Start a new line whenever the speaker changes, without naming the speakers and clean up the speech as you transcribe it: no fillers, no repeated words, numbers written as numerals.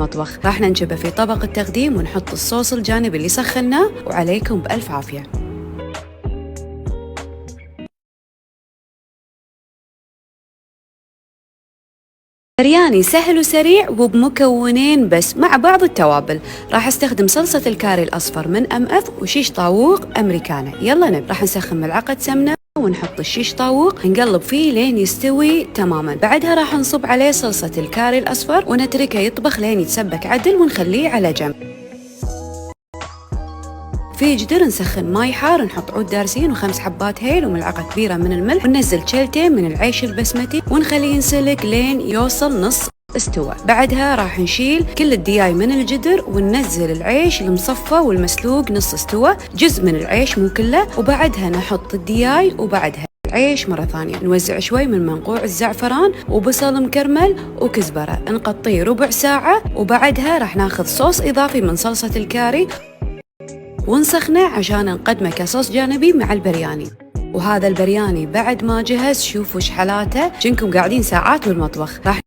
المطبخ. راح ننجبه في طبق التقديم ونحط الصوص الجانبي اللي سخناه، وعليكم بألف عافية. برياني سهل وسريع وبمكونين بس مع بعض التوابل. راح استخدم صلصة الكاري الأصفر من أف وشيش طاووق أمريكانا. يلا نبدأ. راح نسخن ملعقة سمنة ونحط الشيش طاووق، نقلب فيه لين يستوي تماما. بعدها راح نصب عليه صلصة الكاري الأصفر ونتركه يطبخ لين يتسبك عدل ونخليه على جنب. في جدر نسخن ماي حار، نحط عود دارسين و5 حبات هيل وملعقة كبيرة من الملح، وننزل شلتين من العيش البسمتي ونخليه ينسلق لين يوصل نص استوى. بعدها راح نشيل كل الدياي من الجدر وننزل العيش المصفى والمسلوق نص استوى، جزء من العيش مو كله، وبعدها نحط الدياي وبعدها العيش مرة ثانية. نوزع شوي من منقوع الزعفران وبصل مكرمل وكزبرة، نقطيه ربع ساعة، وبعدها راح ناخذ صوص إضافي من صلصة الكاري ونسخنه عشان نقدمه كصوص جانبي مع البرياني. وهذا البرياني بعد ما جهز شوفوا شحلاته، جنكم قاعدين ساعات بالمطبخ. راح